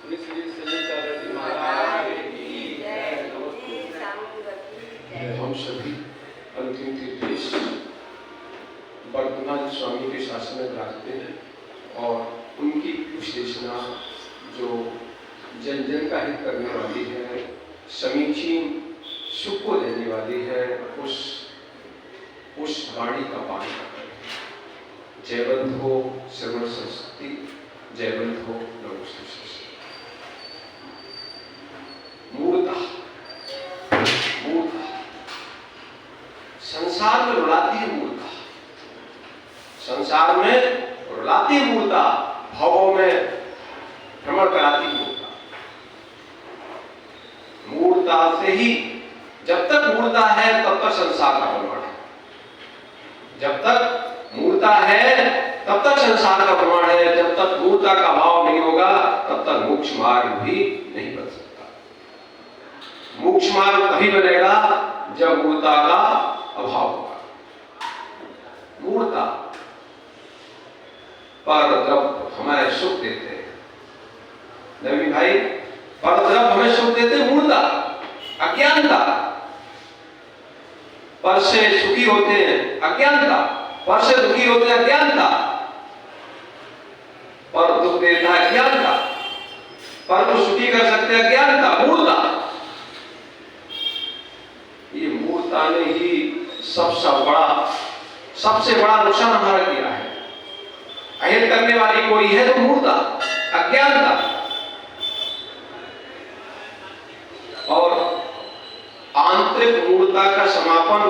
श्री श्री सुनीता जी महाराज की जय। हम सभी अंतिम तीर्थेश वर्धमान स्वामी के शासन में विराजते हैं और उनकी विश्लेषणा जो जन जन का हित करने वाली है, समीचीन सुख को देने वाली है, उस वाणी का पालन करें। जयवंत हो श्रवण सरस्वती, जयवंत हो नमस्ते सरस्वती। मूर्ता संसार में रुलाती है मूर्ता, संसार में रुलाती है मूर्ता, भावों में भ्रमण कराती मूर्ता। मूर्ता से ही, जब तक मूर्ता है तब तक संसार का भ्रमण है, जब तक मूर्ता है तब तक संसार का भ्रमण है, जब तक मूर्ता का भाव नहीं होगा तब तक मोक्ष मार्ग भी नहीं बन सकता। मोक्ष मार्ग तभी बनेगा जब मूर्ता का अभाव होगा। मूर्ता पर द्रव्य हमें सुख देते हैं, नवी भाई, पर द्रव्य हमें सुख देते मूर्ता, अज्ञानता। पर से सुखी होते हैं अज्ञानता, पर से दुखी होते हैं अज्ञानता, पर दुख देता है अज्ञानता, पर को सुखी कर सकते हैं अज्ञानता, मूर्ता। ये मूर्ता ने ही सबसे बड़ा नुकसान हमारा किया है। अहित करने वाली कोई है तो मूर्ता, अज्ञानता। और आंतरिक मूर्ता का समापन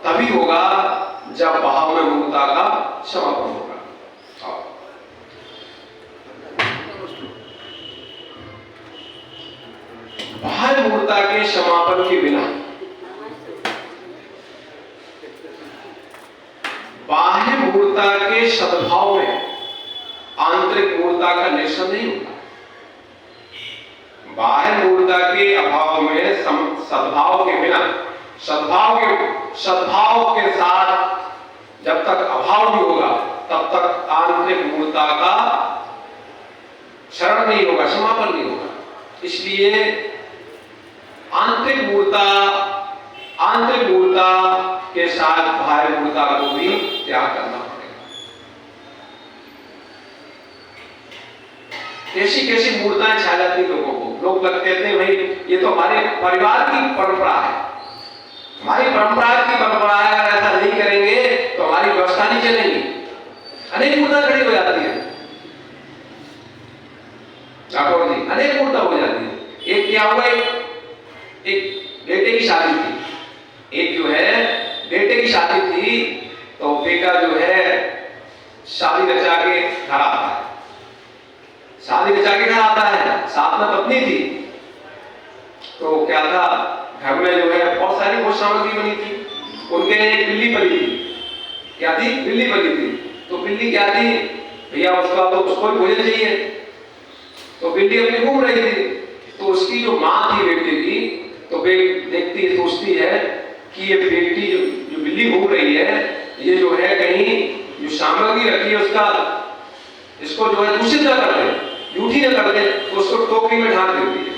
तभी होगा जब भाव में मूर्ता का समापन होगा। बाह्य मूर्ता के समापन के बिना, बाह्य मूर्ता के सद्भाव में आंतरिक मूर्ता का निश्चय नहीं होता। बाह्य मूर्ता के अभाव में सद्भाव के बिना, सद्भाव के साथ जब तक अभाव नहीं होगा तब तक आंतरिक मूर्ता का क्षरण नहीं होगा, समापन नहीं होगा। इसलिए आंतरिक मूर्ता के साथ बाह्य मूर्ता को भी त्याग करना पड़ेगा। कैसी मूर्ताएं छा जाती लोगों को, लोग लगते थे भाई ये तो हमारे परिवार की परंपरा है, हमारी परंपरा की परंपरा है, अगर ऐसा नहीं करेंगे तो हमारी व्यवस्था नहीं चलेगी। अनेक मूर्ता खड़ी हो जाती है ठाकुर जी, अनेक मूर्ता हो जाती है। एक क्या हुआ, एक बेटे की शादी थी, एक जो है बेटे की शादी थी, तो बेटा जो है शादी रचा के घर आता है, शादी रचा के घर आता है, साथ में पत्नी थी। तो क्या था, घर में जो है बहुत सारी भोज सामग्री बनी थी, उनके एक बिल्ली पली थी। क्या थी, बिल्ली पली थी। तो बिल्ली क्या थी भैया, उसका तो उसको भोजन चाहिए, तो बिल्ली अपनी घूम रही थी। तो उसकी जो माँ थी बेटे की, तो देखती सोचती है कि ये बेटी जो बिल्ली घूम रही है, ये जो है कहीं जो सामग्री रखी है उसका, इसको जो है दूषित न कर दे, झूठी न कर दे, तो उसको टोकरी में ढाल देती है,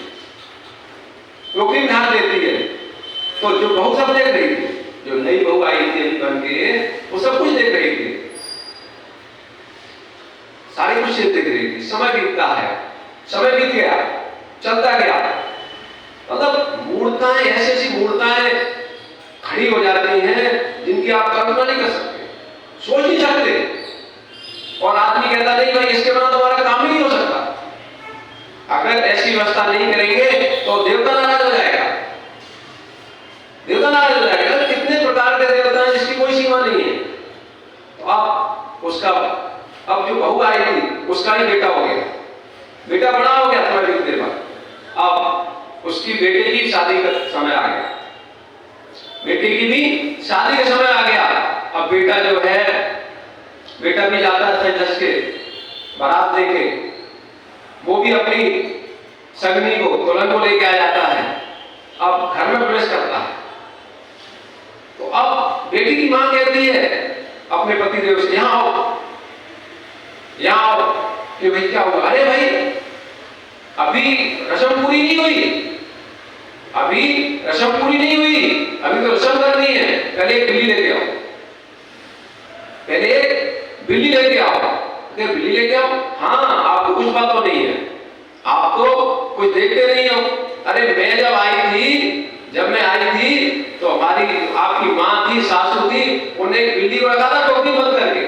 टोकरी में ढाल देती है। तो जो बहू सब देख रही थी, जो नई बहू आई थी बन के, वो सब कुछ देख रही थी, सारी कुछ देख रही थी। समय बीतता है, समय बीत गया, चलता गया, मतलब मूर्ताएं, ऐसी मूर्ताएं खड़ी हो जाती हैं जिनकी आप कल्पना नहीं कर सकते, सोच नहीं सकते। और आदमी कहता नहीं भाई इसके बिना तुम्हारा काम ही नहीं हो सकता। अगर ऐसी व्यवस्था नहीं करेंगे तो देवता नाराज हो जाएगा, देवता नाराज हो जाएगा। कितने प्रकार के देवता हैं जिसकी कोई सीमा नहीं है। तो अब उसका, अब जो बहू आई थी उसका ही बेटा हो गया, बेटा बड़ा हो गया थोड़ा दिन बाद। अब उसकी बेटे की शादी का समय आ गया, बेटे की भी शादी का समय आ गया। अब बेटा जो है, बेटा भी जाता है जस के बारात देके, वो भी अपनी सगनी को, दुल्हन को लेके आ जाता है। अब घर में प्रवेश करता है, तो अब बेटी की मां कहती है अपने पति देव से, यहाँ आओ, यहाँ आओ। कि भाई क्या हुआ? अरे भाई अभी नहीं हुई, अभी रसम पूरी नहीं हुई, अभी तो रसम करनी है। पहले एक बिल्ली लेके आओ, पहले एक बिल्ली लेके आओ। बिल्ली लेके आओ, हाँ आपको कुछ पता तो नहीं है, आप तो कुछ देखते नहीं हो। अरे मैं जब मैं आई थी तो हमारी आपकी माँ थी, सासू थी, उन्हें बिल्ली को रखा था टोकरी बंद करके,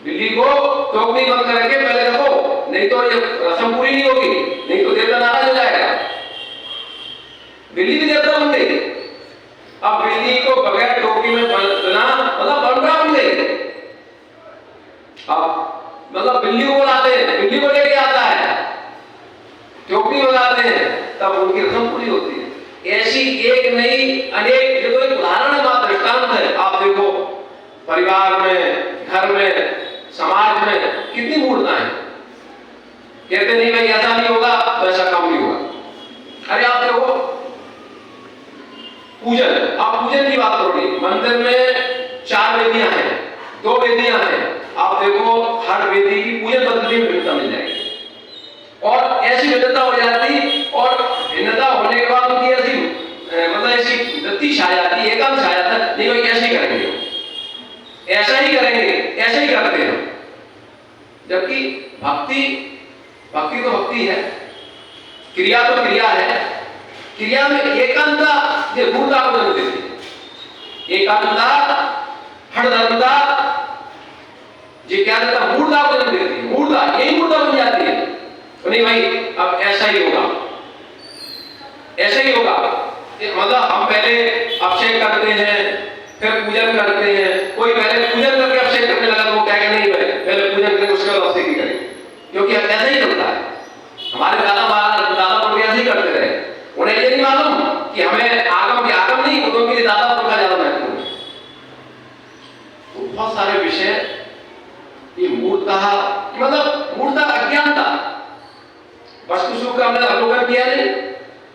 बिल्ली को टोकरी बंद करके पहले रखो, नहीं तो ये रस्म पूरी नहीं होगी, नहीं तो देवता नाराज हो जाएगा। बिल्ली भी देवता बन गई। अब बिल्ली को बगैर टोकरी में बंधना मतलब बंधना बन गई। अब मतलब बिल्ली को बुलाते हैं, बिल्ली को लेके आता है, टोकरी लगाते हैं, तब उनकी रस्म पूरी होती है। ऐसी एक नहीं अनेक, ये तो एक उदाहरण है, दृष्टांत है। आप देखो परिवार में, घर में, समाज में कितनी मूर्ताएं हैं। कहते नहीं भाई ऐसा नहीं होगा तो ऐसा काम नहीं होगा। अरे आप देखो पूजन, आप पूजन की बात करोगे, मंदिर में 4 वेदियां हैं, 2 वेदियां हैं, आप देखो हर वेदी की पूजन पद्धति में भिन्नता मिल जाएगी, और ऐसी भिन्नता हो जाती, और भिन्नता होने के बाद उनकी ऐसी मतलब ऐसी वृत्ति छा जाती है, एकांत छा जाता है, नहीं भाई ऐसे ही करेंगे, ऐसा ही करेंगे, ऐसे ही करते हैं। जबकि भक्ति तो भक्ति है, क्रिया तो क्रिया है, क्रिया में एकांतता मूर्ता को जन्म देती है, एकांतता हठधर्मता क्या देता, मूर्ता को जन्म देती है, मूर्ता यही मूर्ता बन जाती है। तो नहीं भाई अब ऐसा ही होगा, ऐसा ही होगा, मतलब हम पहले अभिषेक करते हैं, फिर पूजन करते हैं। कोई पहले पूजन करके अभिषेक करने लगा तो वो क्या नहीं भाई पहले पूजन करें उसके बाद अभिषेक ही करें, क्योंकि ऐसा ही चलता है। हमारे दादा पुरखे ऐसे ही करते रहे, उन्हें ये नहीं मालूम कि हमें आगम नहीं, उनके लिए दादा पुरखा ज्यादा महत्वपूर्ण है। तो बहुत सारे विषय ये मूर्ता, मतलब मूर्ता अज्ञानता, वस्तु सुख का हमने अवलोकन किया नहीं,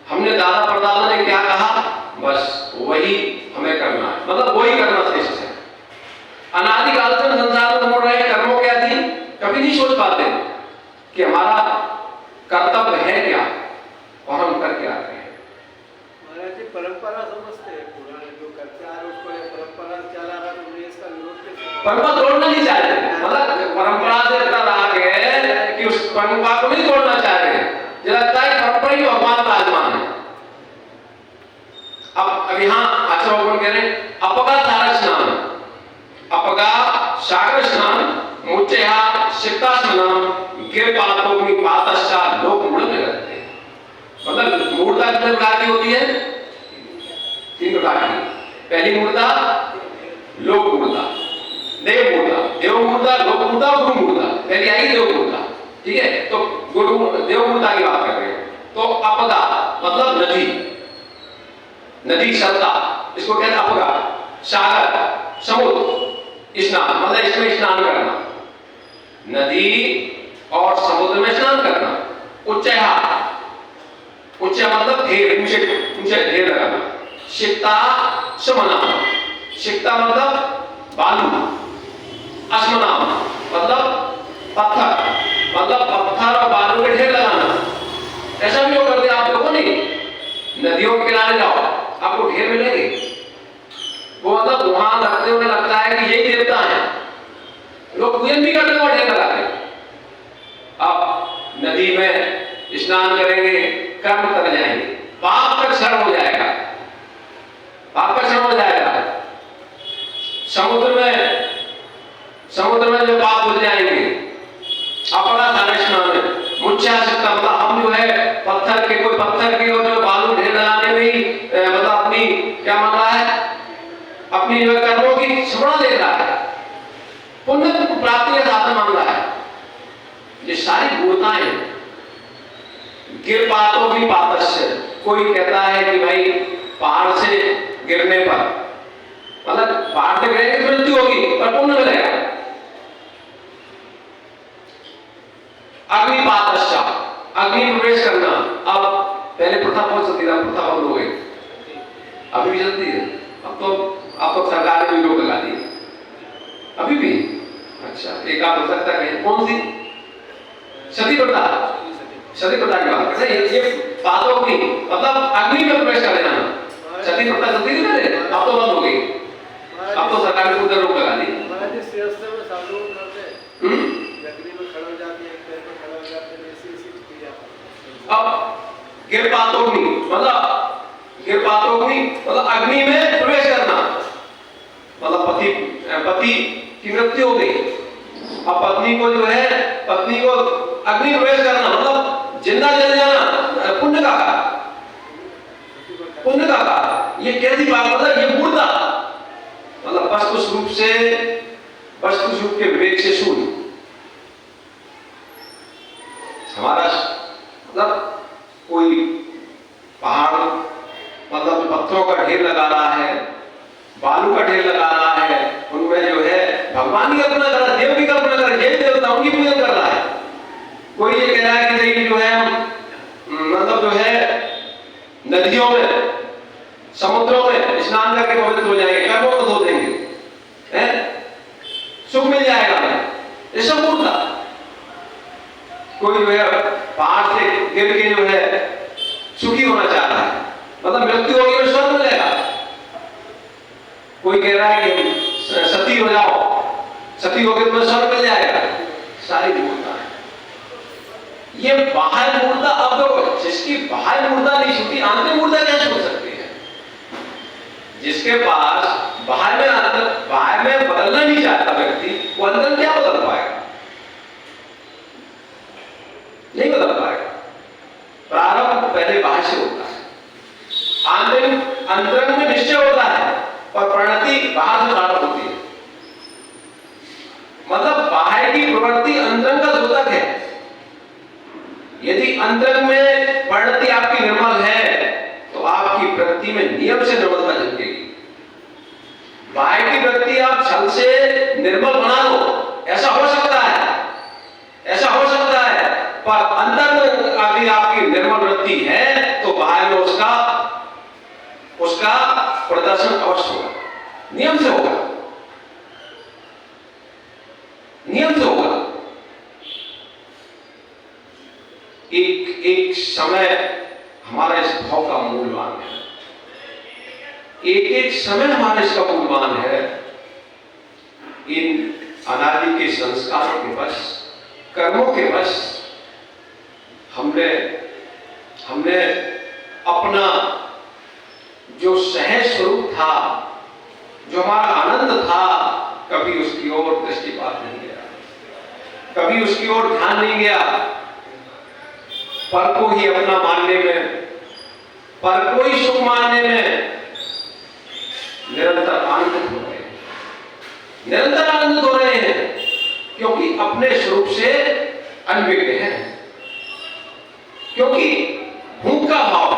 हमने दादा परदादा ने क्या कहा बस वही हमें करना है, मतलब वही करना श्रेष्ठ है। अनादिकाल से संसार में हो रहे कर्मों क्या थी, कभी नहीं सोच पाते कि हमारा कर्तव्य है क्या और हम कर क्या रहे हैं। महाराज जी परंपरा समझते हैं, पुराने जो करते आ रहे उसको परंपरा चला रहा, तो इसका विरोध कैसे? परंपरा तोड़ना नहीं चाहते, मतलब परंपरा से इतना राग है कि उस परंपरा को नहीं तोड़ना चाह रहे, जो लगता है परंपरा ही भगवान का आत्मा है। अब यहाँ आचार्य भगवान कह रहे हैं अपगा सागर स्नान, अपगा सागर स्नान मुच्चया सिक्तास्मनम गिरपातों की पातश्चा लोक मूढ़ में रहते हैं। मतलब मूर्ता कितने प्रकार की होती है, 3 प्रकार की। पहली मूर्ता लोक मूर्ता, देव मूर्ता, देव मूर्ता, लोक मूर्ता, गुरु मूर्ता। पहली आई देव मूर्ता, ठीक है, तो गुरु देव मूर्ता की बात कर रहे हैं। तो अपगा मतलब नदी, नदी सत्ता, इसको कहते हैं अपगा। सागर समुद्र, स्नान मतलब इसमें स्नान करना, नदी और समुद्र में स्नान करना। उच्चया, उच्च मतलब ढेर, ऊंचे ढेर लगाना। सिक्ता समना, सिक्ता मतलब बालू, अस्मना मतलब पत्थर, मतलब पत्थर और बालू के ढेर लगाना। ऐसा भी लोग करते हैं, आप देखो नहीं, नदियों के किनारे जाओ आपको ढेर मिलेंगे, वो मतलब वहां रखते हुए लगता है कि यही देवता है, लोग पूजन भी करते हैं, ढेर लगाते हैं। अब नदी में स्नान करेंगे, कर्म कर जाएंगे, पाप का क्षरण हो जाएगा, पाप का क्षरण हो जाएगा। समुद्र में जो पाप भूल जाएंगे, अपना सारे स्नान में मुच्छा सकता, मतलब हम जो है पत्थर के, कोई पत्थर के और जो बालू ढेर लगाने में ही मतलब अपनी क्या मान रहा है, अपनी जो कर्मों की स्मरण देख रहा है, पुण्य प्राप्ति का साधन मान रहा है। ये सारी मूर्ताएं गिरपातों की पातस्य, कोई कहता है कि भाई पहाड़ से गिरने पर, मतलब पहाड़ से गिरेंगे तो मृत्यु होगी पर पुण्य मिलेगा। अग्निपातश्चा, अग्नि प्रवेश करना। अब पहले प्रथा बहुत चलती थी, प्रथा बंद हो गई, अभी भी चलती है। अब तो सरकार ने भी रोक लगा दी, अभी भी। अच्छा, एक आप हो सकता है कौन सी? सती प्रथा, सती प्रथा की बात कर रहे हैं। ये पातोग्नि मतलब अग्नि में प्रवेश कर लेना। सती प्रथा चलती थी पहले, अब तो बंद हो गई, अब तो सरकार ने उधर रोक लगा दी। महाराज जी श्रेष्ठ में साधु करते हैं, अग्नि में खड़ा हो जाती है, पैर में खड़ा हो जाते हैं, ऐसी क्रिया। अब गिरपातोग्नि मतलब अग्नि में प्रवेश करना, मतलब पति की मृत्यु हो गई, अब पत्नी को जो है अग्नि प्रवेश करना मतलब जिंदा जल जाना, पुण्य का ये कैसी बात, मतलब ये मूर्ता मतलब वस्तु स्वरूप के विवेक से शून्य। हमारा मतलब कोई पहाड़ मतलब पत्थरों का ढेर लगा रहा है, बालू का ढेर लगा रहा है, उनमें जो है भगवान की कल्पना कर रहा है, देव की कल्पना कर रहा है, देवी देवताओं की पूजन कर रहा है। कोई ये कह रहा है कि नहीं जो है मतलब जो है नदियों में समुद्रों में स्नान करके पवित्र हो जाएंगे, कर्मों को धो देंगे, सुख मिल जाएगा हमें, ये सब मूर्खता। कोई जो है पहाड़ से गिर के जो है सुखी होना चाह रहा है, मतलब मृत्यु होगी तो स्वर्ग मिल जाएगा। कोई कह रहा है कि सती हो जाओ, सती होगी तो स्वर्ग मिल जाएगा, सारी मूर्खता है। ये बाह्य मूर्खता, अब तो जिसकी बाह्य मूर्खता नहीं छूटी, आंतरिक मूर्खता क्या छूट सकती है? जिसके पास बाहर में बदलना नहीं चाहता व्यक्ति, वो अंदर क्या बदल पाएगा? नहीं बदल पाएगा। प्रारंभ पहले बाहर से होता है, अंतरंग में निश्चय होता है, और परिणति बाहर से प्रारंभ होती है। मतलब बाहर की प्रवृत्ति अंतरंग का द्योतक है। यदि अंतरंग में परिणति आपकी निर्मल है तो आपकी वृत्ति में नियम से निर्मलता झलकेगी। बाहर की वृत्ति आप छल से निर्मल बना लो, ऐसा हो सकता है, पर अंदर में अगर आपकी निर्मल वृत्ति है तो बाहर में उसका प्रदर्शन अवश्य होगा, नियम से होगा। एक समय हमारा इस भाव का मूल्यवान है, एक समय हमारा इसका मूल्यवान है। इन अनादि के संस्कारों के वश, कर्मों के वश हमने अपना जो सहज स्वरूप था, जो हमारा आनंद था, कभी उसकी ओर दृष्टिपात नहीं गया, कभी उसकी ओर ध्यान नहीं गया। पर को ही अपना मानने में, पर को ही सुख मानने में निरंतर आनंदित हो रहे हैं, क्योंकि अपने स्वरूप से अनभिज्ञ हैं, क्योंकि भूख का भाव